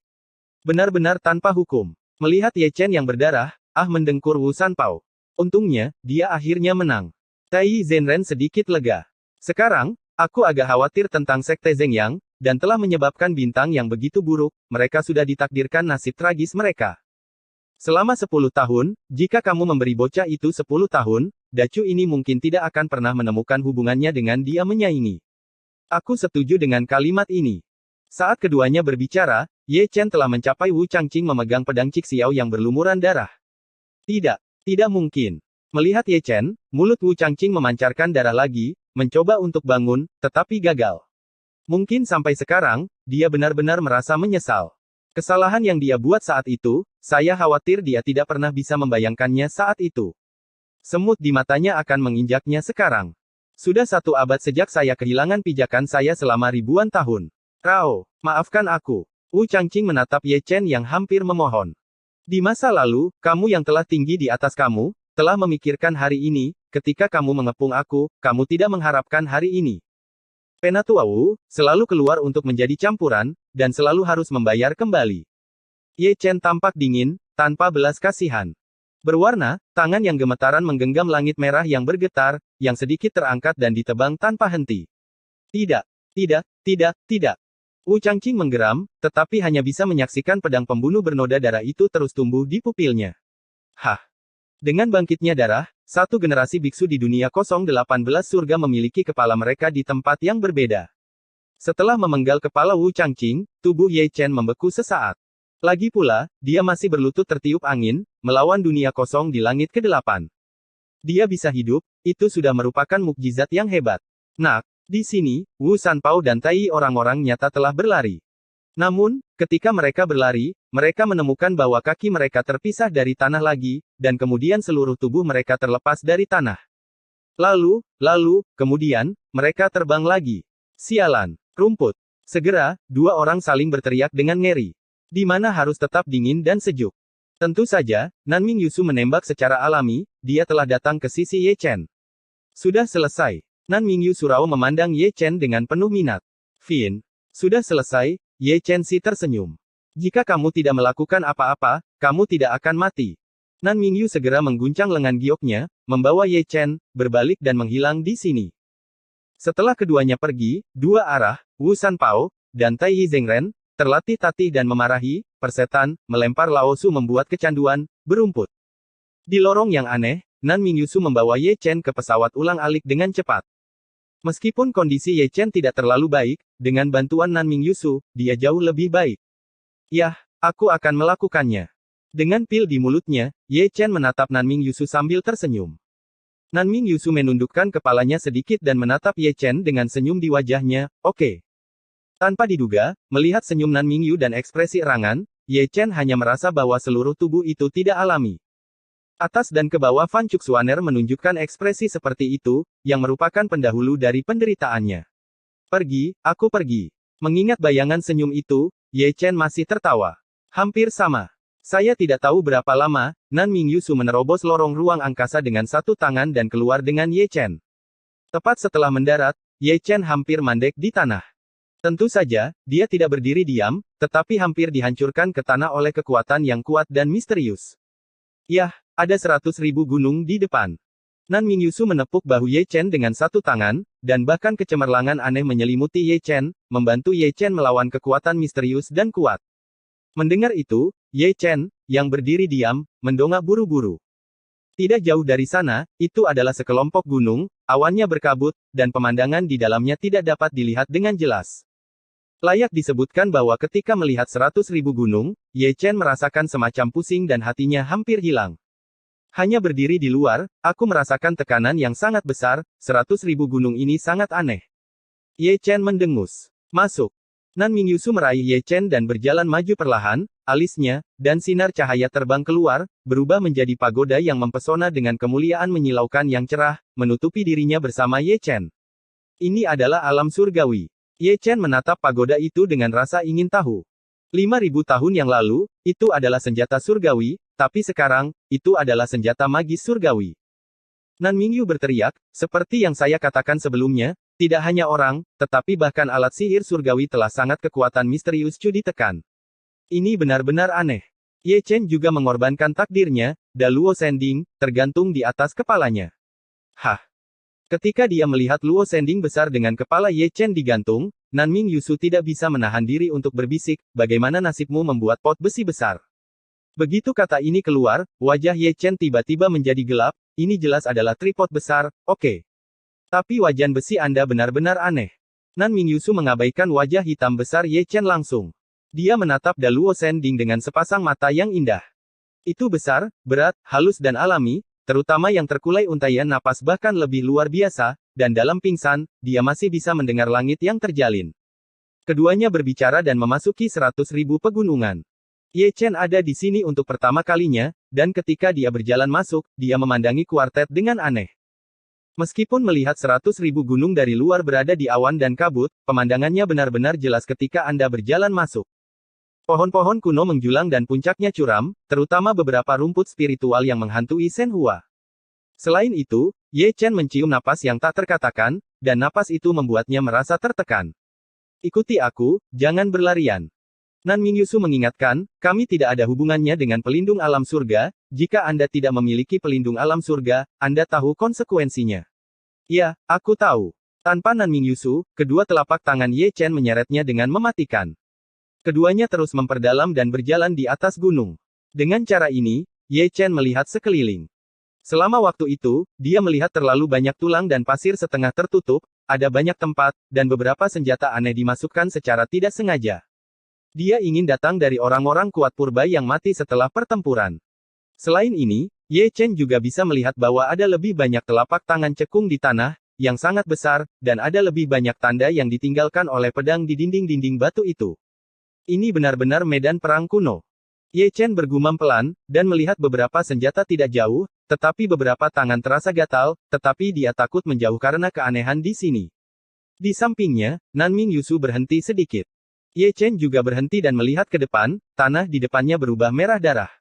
Benar-benar tanpa hukum. Melihat Ye Chen yang berdarah, mendengkur Wu Sanpao. Untungnya, dia akhirnya menang. Tai Yi Zhenren sedikit lega. Sekarang, aku agak khawatir tentang Sekte Zhengyang, dan telah menyebabkan bintang yang begitu buruk, mereka sudah ditakdirkan nasib tragis mereka. Selama 10 tahun, jika kamu memberi bocah itu 10 tahun, dacu ini mungkin tidak akan pernah menemukan hubungannya dengan dia menyaingi. Aku setuju dengan kalimat ini. Saat keduanya berbicara, Ye Chen telah mencapai Wu Changqing memegang pedang Cixiao yang berlumuran darah. Tidak, tidak mungkin. Melihat Ye Chen, mulut Wu Changqing memancarkan darah lagi, mencoba untuk bangun, tetapi gagal. Mungkin sampai sekarang, dia benar-benar merasa menyesal. Kesalahan yang dia buat saat itu, saya khawatir dia tidak pernah bisa membayangkannya saat itu. Semut di matanya akan menginjaknya sekarang. Sudah 1 abad sejak saya kehilangan pijakan saya selama ribuan tahun. Rao, maafkan aku. Wu Changqing menatap Ye Chen yang hampir memohon. Di masa lalu, kamu yang telah tinggi di atas kamu, telah memikirkan hari ini, ketika kamu mengepung aku, kamu tidak mengharapkan hari ini. Penatua Wu, selalu keluar untuk menjadi campuran, dan selalu harus membayar kembali. Ye Chen tampak dingin, tanpa belas kasihan. Berwarna, tangan yang gemetaran menggenggam langit merah yang bergetar, yang sedikit terangkat dan ditebang tanpa henti. Tidak, tidak, tidak, tidak. Wu Changqing menggeram, tetapi hanya bisa menyaksikan pedang pembunuh bernoda darah itu terus tumbuh di pupilnya. Hah! Dengan bangkitnya darah, satu generasi biksu di dunia 018 surga memiliki kepala mereka di tempat yang berbeda. Setelah memenggal kepala Wu Changqing, tubuh Ye Chen membeku sesaat. Lagi pula, dia masih berlutut tertiup angin, melawan dunia kosong di langit ke-8. Dia bisa hidup, itu sudah merupakan mukjizat yang hebat. Nak, di sini, Wu Sanpao dan Tai orang-orang nyata telah berlari. Namun, ketika mereka berlari, mereka menemukan bahwa kaki mereka terpisah dari tanah lagi, dan kemudian seluruh tubuh mereka terlepas dari tanah. Lalu, kemudian, mereka terbang lagi. Sialan, rumput. Segera, dua orang saling berteriak dengan ngeri. Di mana harus tetap dingin dan sejuk. Tentu saja, Nanming Yusu menembak secara alami, dia telah datang ke sisi Ye Chen. Sudah selesai. Nanming Yusu Rao memandang Ye Chen dengan penuh minat. Fin. Sudah selesai, Ye Chen si tersenyum. Jika kamu tidak melakukan apa-apa, kamu tidak akan mati. Nanming Yu segera mengguncang lengan gioknya, membawa Ye Chen, berbalik dan menghilang di sini. Setelah keduanya pergi, dua arah, Wu Sanpao, dan Tai Zhengren, terlatih-tatih dan memarahi, persetan, melempar Laosu membuat kecanduan, berumput. Di lorong yang aneh, Nanming Yusu membawa Ye Chen ke pesawat ulang-alik dengan cepat. Meskipun kondisi Ye Chen tidak terlalu baik, dengan bantuan Nanming Yusu, dia jauh lebih baik. Yah, aku akan melakukannya. Dengan pil di mulutnya, Ye Chen menatap Nanming Yusu sambil tersenyum. Nanming Yusu menundukkan kepalanya sedikit dan menatap Ye Chen dengan senyum di wajahnya, oke. Tanpa diduga, melihat senyum Nanming Yu dan ekspresi erangan, Ye Chen hanya merasa bahwa seluruh tubuh itu tidak alami. Atas dan ke bawah Fan Chuxuaner menunjukkan ekspresi seperti itu, yang merupakan pendahulu dari penderitaannya. Pergi, aku pergi. Mengingat bayangan senyum itu, Ye Chen masih tertawa. Hampir sama. Saya tidak tahu berapa lama, Nanming Yusu menerobos lorong ruang angkasa dengan satu tangan dan keluar dengan Ye Chen. Tepat setelah mendarat, Ye Chen hampir mandek di tanah. Tentu saja, dia tidak berdiri diam, tetapi hampir dihancurkan ke tanah oleh kekuatan yang kuat dan misterius. Yah, ada 100.000 gunung di depan. Nanming Yusu menepuk bahu Ye Chen dengan satu tangan, dan bahkan kecemerlangan aneh menyelimuti Ye Chen, membantu Ye Chen melawan kekuatan misterius dan kuat. Mendengar itu, Ye Chen, yang berdiri diam, mendongak buru-buru. Tidak jauh dari sana, itu adalah sekelompok gunung, awannya berkabut, dan pemandangan di dalamnya tidak dapat dilihat dengan jelas. Layak disebutkan bahwa ketika melihat 100.000 gunung, Ye Chen merasakan semacam pusing dan hatinya hampir hilang. Hanya berdiri di luar, aku merasakan tekanan yang sangat besar, 100.000 gunung ini sangat aneh. Ye Chen mendengus. Masuk. Nanming Yusu meraih Ye Chen dan berjalan maju perlahan, alisnya, dan sinar cahaya terbang keluar, berubah menjadi pagoda yang mempesona dengan kemuliaan menyilaukan yang cerah, menutupi dirinya bersama Ye Chen. Ini adalah alam surgawi. Ye Chen menatap pagoda itu dengan rasa ingin tahu. 5.000 tahun yang lalu, itu adalah senjata surgawi, tapi sekarang, itu adalah senjata magis surgawi. Nanming Yu berteriak, seperti yang saya katakan sebelumnya, tidak hanya orang, tetapi bahkan alat sihir surgawi telah sangat kekuatan misterius Cu ditekan. Ini benar-benar aneh. Ye Chen juga mengorbankan takdirnya, Da Luo Sending, tergantung di atas kepalanya. Hah! Ketika dia melihat Luo Sending besar dengan kepala Ye Chen digantung, Nanming Yusu tidak bisa menahan diri untuk berbisik, bagaimana nasibmu membuat pot besi besar. Begitu kata ini keluar, wajah Ye Chen tiba-tiba menjadi gelap, ini jelas adalah tripod besar, oke. Tapi wajan besi Anda benar-benar aneh. Nanming Yusu mengabaikan wajah hitam besar Ye Chen langsung. Dia menatap Da Luo Sending dengan sepasang mata yang indah. Itu besar, berat, halus dan alami, terutama yang terkulai untaian napas bahkan lebih luar biasa, dan dalam pingsan, dia masih bisa mendengar langit yang terjalin. Keduanya berbicara dan memasuki 100.000 pegunungan. Ye Chen ada di sini untuk pertama kalinya, dan ketika dia berjalan masuk, dia memandangi kuartet dengan aneh. Meskipun melihat 100.000 gunung dari luar berada di awan dan kabut, pemandangannya benar-benar jelas ketika Anda berjalan masuk. Pohon-pohon kuno menjulang dan puncaknya curam, terutama beberapa rumput spiritual yang menghantui Shenhua. Selain itu, Ye Chen mencium napas yang tak terkatakan, dan napas itu membuatnya merasa tertekan. Ikuti aku, jangan berlarian. Nan Mingyusu mengingatkan, kami tidak ada hubungannya dengan pelindung alam surga, jika Anda tidak memiliki pelindung alam surga, Anda tahu konsekuensinya. Ya, aku tahu. Tanpa Nan Mingyusu, kedua telapak tangan Ye Chen menyeretnya dengan mematikan. Keduanya terus memperdalam dan berjalan di atas gunung. Dengan cara ini, Ye Chen melihat sekeliling. Selama waktu itu, dia melihat terlalu banyak tulang dan pasir setengah tertutup, ada banyak tempat, dan beberapa senjata aneh dimasukkan secara tidak sengaja. Dia ingin datang dari orang-orang kuat purba yang mati setelah pertempuran. Selain ini, Ye Chen juga bisa melihat bahwa ada lebih banyak telapak tangan cekung di tanah, yang sangat besar, dan ada lebih banyak tanda yang ditinggalkan oleh pedang di dinding-dinding batu itu. Ini benar-benar medan perang kuno. Ye Chen bergumam pelan, dan melihat beberapa senjata tidak jauh, tetapi beberapa tangan terasa gatal, tetapi dia takut menjauh karena keanehan di sini. Di sampingnya, Nan Mingyusu berhenti sedikit. Ye Chen juga berhenti dan melihat ke depan, tanah di depannya berubah merah darah.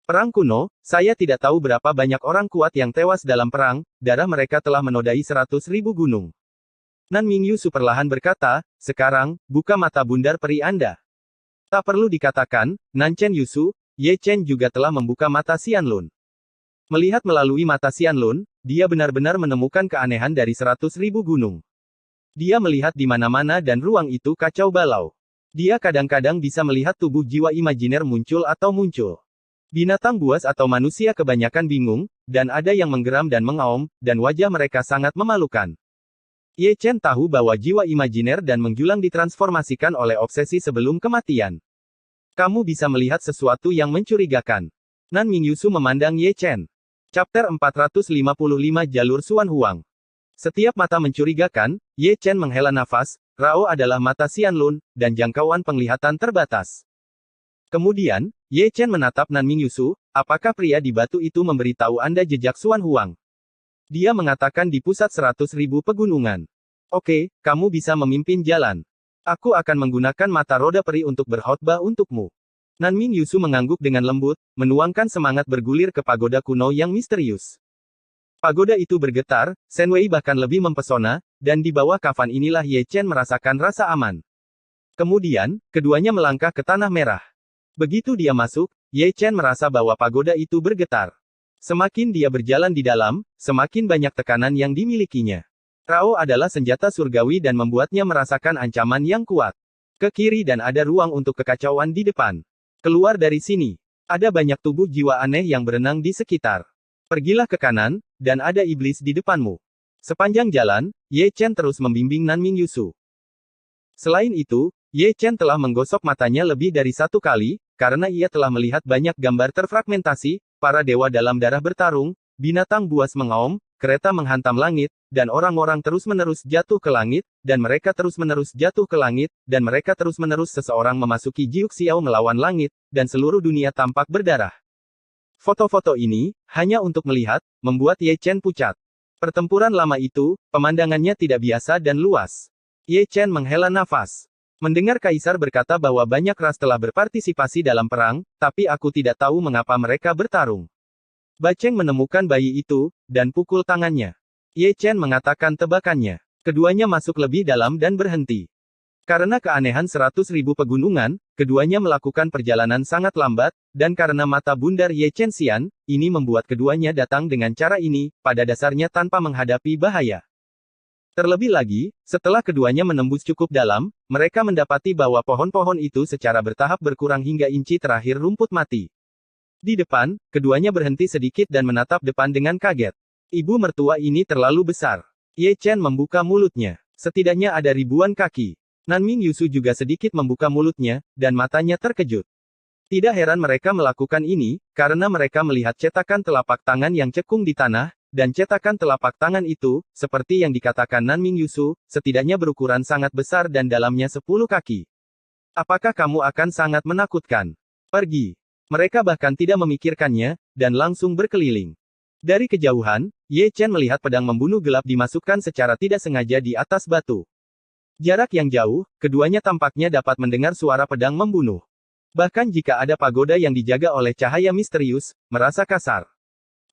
Perang kuno, saya tidak tahu berapa banyak orang kuat yang tewas dalam perang, darah mereka telah menodai 100.000 gunung. Nan Mingyusu perlahan berkata, sekarang, buka mata bundar peri Anda. Tak perlu dikatakan, Nan Chen Yusu, Ye Chen juga telah membuka mata Xianlun. Melihat melalui mata Xianlun, dia benar-benar menemukan keanehan dari 100.000 gunung. Dia melihat di mana-mana dan ruang itu kacau balau. Dia kadang-kadang bisa melihat tubuh jiwa imajiner muncul atau muncul. Binatang buas atau manusia kebanyakan bingung, dan ada yang menggeram dan mengaum, dan wajah mereka sangat memalukan. Ye Chen tahu bahwa jiwa imajiner dan menjulang ditransformasikan oleh obsesi sebelum kematian. Kamu bisa melihat sesuatu yang mencurigakan. Nan Mingyusu memandang Ye Chen. Chapter 455 Jalur Suan Huang. Setiap mata mencurigakan, Ye Chen menghela nafas, Rao adalah mata Xianlun, dan jangkauan penglihatan terbatas. Kemudian, Ye Chen menatap Nan Mingyusu, apakah pria di batu itu memberitahu Anda jejak Suan Huang? Dia mengatakan di pusat 100.000 pegunungan. Oke, kamu bisa memimpin jalan. Aku akan menggunakan mata roda peri untuk berkhotbah untukmu. Nan Mingyusu mengangguk dengan lembut, menuangkan semangat bergulir ke pagoda kuno yang misterius. Pagoda itu bergetar, Shenwei bahkan lebih mempesona, dan di bawah kafan inilah Ye Chen merasakan rasa aman. Kemudian, keduanya melangkah ke tanah merah. Begitu dia masuk, Ye Chen merasa bahwa pagoda itu bergetar. Semakin dia berjalan di dalam, semakin banyak tekanan yang dimilikinya. Rao adalah senjata surgawi dan membuatnya merasakan ancaman yang kuat. Ke kiri dan ada ruang untuk kekacauan di depan. Keluar dari sini. Ada banyak tubuh jiwa aneh yang berenang di sekitar. Pergilah ke kanan, dan ada iblis di depanmu. Sepanjang jalan, Ye Chen terus membimbing Nan Mingyusu. Selain itu, Ye Chen telah menggosok matanya lebih dari satu kali, karena ia telah melihat banyak gambar terfragmentasi, para dewa dalam darah bertarung, binatang buas mengaum, kereta menghantam langit, dan orang-orang terus-menerus jatuh ke langit, dan mereka terus-menerus jatuh ke langit, dan mereka terus-menerus seseorang memasuki Jiuk Xiao melawan langit, dan seluruh dunia tampak berdarah. Foto-foto ini, hanya untuk melihat, membuat Ye Chen pucat. Pertempuran lama itu, pemandangannya tidak biasa dan luas. Ye Chen menghela nafas. Mendengar Kaisar berkata bahwa banyak ras telah berpartisipasi dalam perang, tapi aku tidak tahu mengapa mereka bertarung. Baceng menemukan bayi itu, dan pukul tangannya. Ye Chen mengatakan tebakannya. Keduanya masuk lebih dalam dan berhenti. Karena keanehan 100.000 pegunungan, keduanya melakukan perjalanan sangat lambat, dan karena mata bundar Ye Chen Xian, ini membuat keduanya datang dengan cara ini, pada dasarnya tanpa menghadapi bahaya. Terlebih lagi, setelah keduanya menembus cukup dalam, mereka mendapati bahwa pohon-pohon itu secara bertahap berkurang hingga inci terakhir rumput mati. Di depan, keduanya berhenti sedikit dan menatap depan dengan kaget. Ibu mertua ini terlalu besar. Ye Chen membuka mulutnya. Setidaknya ada ribuan kaki. Nan Mingyusu juga sedikit membuka mulutnya, dan matanya terkejut. Tidak heran mereka melakukan ini, karena mereka melihat cetakan telapak tangan yang cekung di tanah, dan cetakan telapak tangan itu, seperti yang dikatakan Nan Mingyusu, setidaknya berukuran sangat besar dan dalamnya 10 kaki. Apakah kamu akan sangat menakutkan? Pergi. Mereka bahkan tidak memikirkannya, dan langsung berkeliling. Dari kejauhan, Ye Chen melihat pedang membunuh gelap dimasukkan secara tidak sengaja di atas batu. Jarak yang jauh, keduanya tampaknya dapat mendengar suara pedang membunuh. Bahkan jika ada pagoda yang dijaga oleh cahaya misterius, merasa kasar.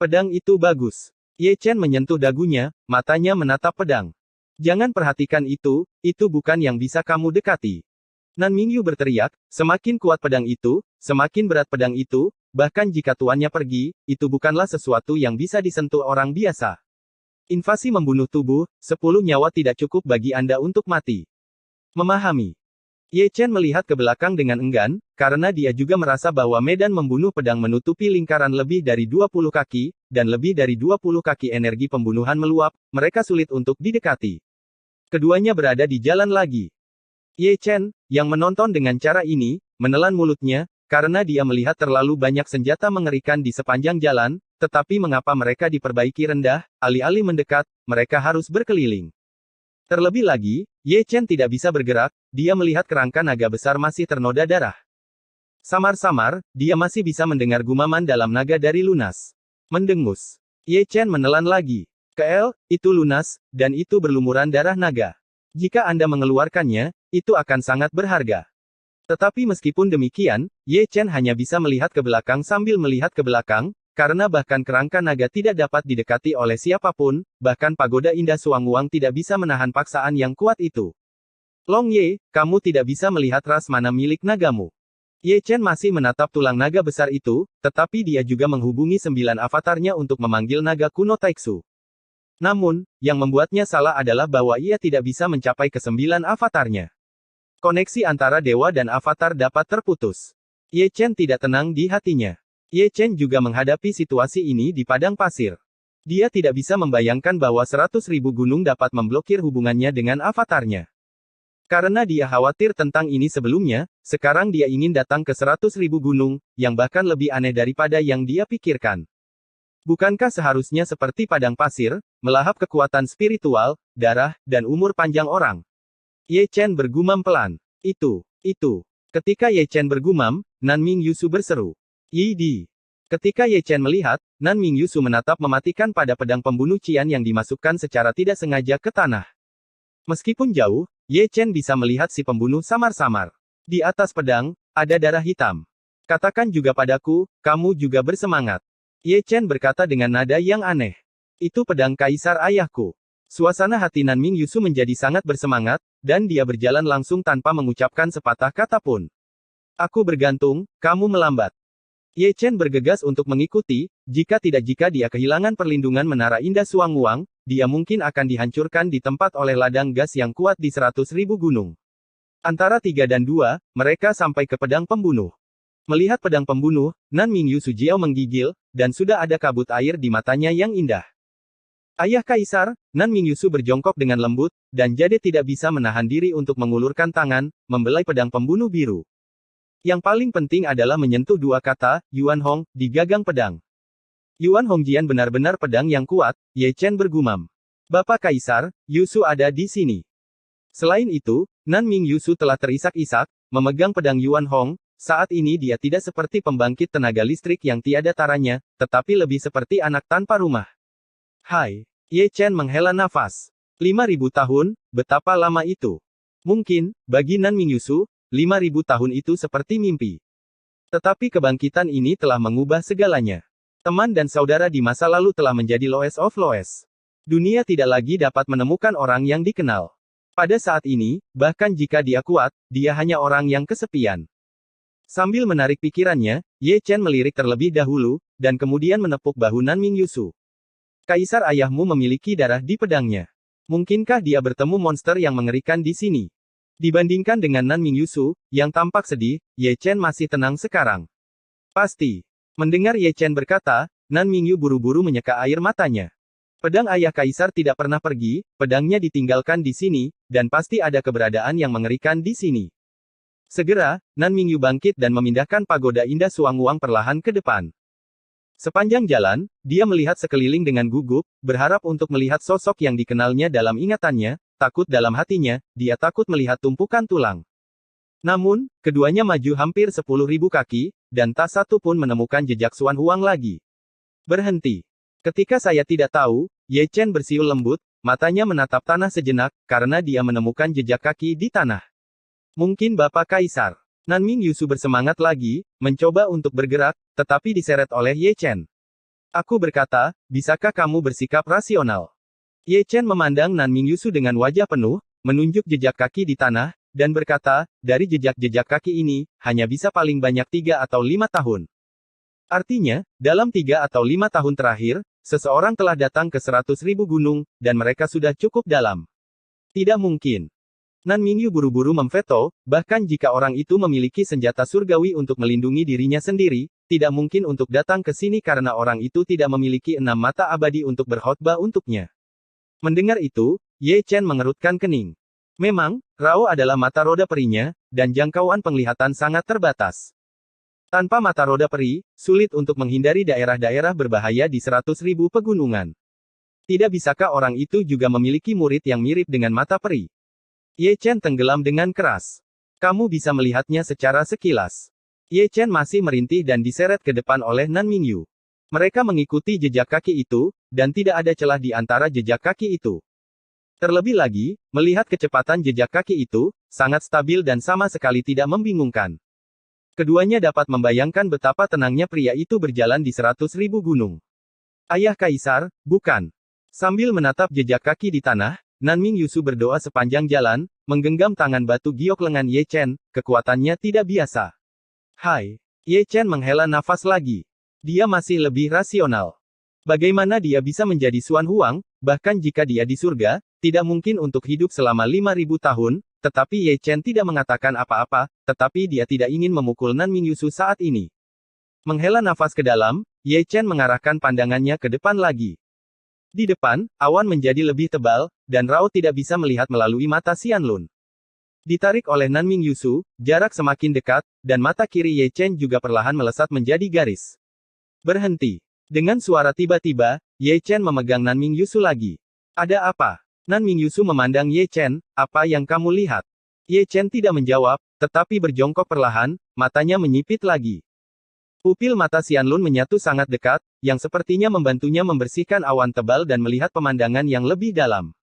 Pedang itu bagus. Ye Chen menyentuh dagunya, matanya menatap pedang. Jangan perhatikan itu bukan yang bisa kamu dekati. Nan Mingyu berteriak, semakin kuat pedang itu, semakin berat pedang itu, bahkan jika tuannya pergi, itu bukanlah sesuatu yang bisa disentuh orang biasa. Invasi membunuh tubuh, 10 nyawa tidak cukup bagi Anda untuk mati. Memahami. Ye Chen melihat ke belakang dengan enggan, karena dia juga merasa bahwa medan membunuh pedang menutupi lingkaran lebih dari 20 kaki, dan lebih dari 20 kaki energi pembunuhan meluap, mereka sulit untuk didekati. Keduanya berada di jalan lagi. Ye Chen, yang menonton dengan cara ini, menelan mulutnya, karena dia melihat terlalu banyak senjata mengerikan di sepanjang jalan, tetapi mengapa mereka diperbaiki rendah, alih-alih mendekat, mereka harus berkeliling. Terlebih lagi, Ye Chen tidak bisa bergerak, dia melihat kerangka naga besar masih ternoda darah. Samar-samar, dia masih bisa mendengar gumaman dalam naga dari lunas. Mendengus. Ye Chen menelan lagi. Itu lunas, dan itu berlumuran darah naga. Jika Anda mengeluarkannya, itu akan sangat berharga. Tetapi meskipun demikian, Ye Chen hanya bisa melihat ke belakang sambil melihat ke belakang, karena bahkan kerangka naga tidak dapat didekati oleh siapapun, bahkan pagoda indah Suangwang tidak bisa menahan paksaan yang kuat itu. Long Ye, kamu tidak bisa melihat ras mana milik nagamu. Ye Chen masih menatap tulang naga besar itu, tetapi dia juga menghubungi 9 avatarnya untuk memanggil naga kuno Taiksu. Namun, yang membuatnya salah adalah bahwa ia tidak bisa mencapai ke-9 avatarnya. Koneksi antara dewa dan avatar dapat terputus. Ye Chen tidak tenang di hatinya. Ye Chen juga menghadapi situasi ini di padang pasir. Dia tidak bisa membayangkan bahwa 100.000 gunung dapat memblokir hubungannya dengan avatarnya. Karena dia khawatir tentang ini sebelumnya, sekarang dia ingin datang ke 100.000 gunung, yang bahkan lebih aneh daripada yang dia pikirkan. Bukankah seharusnya seperti padang pasir, melahap kekuatan spiritual, darah, dan umur panjang orang? Ye Chen bergumam pelan. Itu. Ketika Ye Chen bergumam, Nan Mingyu berseru. Yidi. Ketika Ye Chen melihat, Nan Mingyu menatap mematikan pada pedang pembunuh Qian yang dimasukkan secara tidak sengaja ke tanah. Meskipun jauh, Ye Chen bisa melihat si pembunuh samar-samar. Di atas pedang, ada darah hitam. Katakan juga padaku, kamu juga bersemangat. Ye Chen berkata dengan nada yang aneh. Itu pedang kaisar ayahku. Suasana hati Nan Mingyu menjadi sangat bersemangat, dan dia berjalan langsung tanpa mengucapkan sepatah kata pun. Aku bergantung, kamu melambat. Ye Chen bergegas untuk mengikuti, jika dia kehilangan perlindungan menara indah Suangwang, dia mungkin akan dihancurkan di tempat oleh ladang gas yang kuat di 100.000 gunung. Antara 3 dan 2, mereka sampai ke pedang pembunuh. Melihat pedang pembunuh, Nan Mingyu Jiao menggigil, dan sudah ada kabut air di matanya yang indah. Ayah Kaisar, Nan Mingyu berjongkok dengan lembut, dan Jade tidak bisa menahan diri untuk mengulurkan tangan, membelai pedang pembunuh biru. Yang paling penting adalah menyentuh 2 kata, Yuan Hong, di gagang pedang. Yuan Hongjian benar-benar pedang yang kuat, Ye Chen bergumam. Bapak Kaisar, Yusu ada di sini. Selain itu, Nan Mingyu telah terisak-isak, memegang pedang Yuan Hong, saat ini dia tidak seperti pembangkit tenaga listrik yang tiada taranya, tetapi lebih seperti anak tanpa rumah. Hai, Ye Chen menghela nafas. 5.000 tahun, betapa lama itu? Mungkin, bagi Nan Mingyu, 5.000 tahun itu seperti mimpi. Tetapi kebangkitan ini telah mengubah segalanya. Teman dan saudara di masa lalu telah menjadi lowest of lowest. Dunia tidak lagi dapat menemukan orang yang dikenal. Pada saat ini, bahkan jika dia kuat, dia hanya orang yang kesepian. Sambil menarik pikirannya, Ye Chen melirik terlebih dahulu, dan kemudian menepuk bahu Nan Mingyu. Kaisar ayahmu memiliki darah di pedangnya. Mungkinkah dia bertemu monster yang mengerikan di sini? Dibandingkan dengan Nan Mingyu, yang tampak sedih, Ye Chen masih tenang sekarang. Pasti. Mendengar Ye Chen berkata, Nan Mingyu buru-buru menyeka air matanya. Pedang ayah Kaisar tidak pernah pergi, pedangnya ditinggalkan di sini, dan pasti ada keberadaan yang mengerikan di sini. Segera, Nan Mingyu bangkit dan memindahkan pagoda indah Suangwang perlahan ke depan. Sepanjang jalan, dia melihat sekeliling dengan gugup, berharap untuk melihat sosok yang dikenalnya dalam ingatannya, takut dalam hatinya, dia takut melihat tumpukan tulang. Namun, keduanya maju hampir 10.000 kaki, dan tak satu pun menemukan jejak Xuan Huang lagi. Berhenti. Ketika saya tidak tahu, Ye Chen bersiul lembut, matanya menatap tanah sejenak, karena dia menemukan jejak kaki di tanah. Mungkin Bapak Kaisar. Nan Mingyu bersemangat lagi, mencoba untuk bergerak, tetapi diseret oleh Ye Chen. Aku berkata, bisakah kamu bersikap rasional? Ye Chen memandang Nan Mingyu dengan wajah penuh, menunjuk jejak kaki di tanah, dan berkata, dari jejak-jejak kaki ini, hanya bisa paling banyak 3 atau 5 tahun. Artinya, dalam 3 atau 5 tahun terakhir, seseorang telah datang ke 100.000 gunung, dan mereka sudah cukup dalam. Tidak mungkin. Nan Mingyu buru-buru memveto, bahkan jika orang itu memiliki senjata surgawi untuk melindungi dirinya sendiri, tidak mungkin untuk datang ke sini karena orang itu tidak memiliki 6 mata abadi untuk berkhotbah untuknya. Mendengar itu, Ye Chen mengerutkan kening. Memang, Rao adalah mata roda perinya, dan jangkauan penglihatan sangat terbatas. Tanpa mata roda peri, sulit untuk menghindari daerah-daerah berbahaya di 100.000 pegunungan. Tidak bisakah orang itu juga memiliki murid yang mirip dengan mata peri? Ye Chen tenggelam dengan keras. Kamu bisa melihatnya secara sekilas. Ye Chen masih merintih dan diseret ke depan oleh Nan Mingyu. Mereka mengikuti jejak kaki itu, dan tidak ada celah di antara jejak kaki itu. Terlebih lagi, melihat kecepatan jejak kaki itu, sangat stabil dan sama sekali tidak membingungkan. Keduanya dapat membayangkan betapa tenangnya pria itu berjalan di 100.000 gunung. Ayah Kaisar, bukan. Sambil menatap jejak kaki di tanah, Nan Mingyu berdoa sepanjang jalan, menggenggam tangan batu giok lengan Ye Chen, kekuatannya tidak biasa. Hai. Ye Chen menghela nafas lagi. Dia masih lebih rasional. Bagaimana dia bisa menjadi Xuan Huang, bahkan jika dia di surga, tidak mungkin untuk hidup selama 5.000 tahun, tetapi Ye Chen tidak mengatakan apa-apa, tetapi dia tidak ingin memukul Nan Mingyu saat ini. Menghela nafas ke dalam, Ye Chen mengarahkan pandangannya ke depan lagi. Di depan, awan menjadi lebih tebal, dan Rao tidak bisa melihat melalui mata Xianlun. Ditarik oleh Nan Mingyu, jarak semakin dekat, dan mata kiri Ye Chen juga perlahan melesat menjadi garis. Berhenti. Dengan suara tiba-tiba, Ye Chen memegang Nan Mingyu lagi. Ada apa? Nan Mingyu memandang Ye Chen, apa yang kamu lihat? Ye Chen tidak menjawab, tetapi berjongkok perlahan, matanya menyipit lagi. Pupil mata Xianlun menyatu sangat dekat, yang sepertinya membantunya membersihkan awan tebal dan melihat pemandangan yang lebih dalam.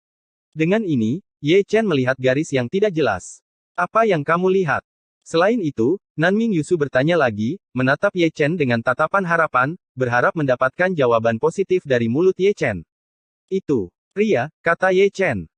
Dengan ini, Ye Chen melihat garis yang tidak jelas. Apa yang kamu lihat? Selain itu, Nan Mingyu bertanya lagi, menatap Ye Chen dengan tatapan harapan, berharap mendapatkan jawaban positif dari mulut Ye Chen. Itu, pria, kata Ye Chen.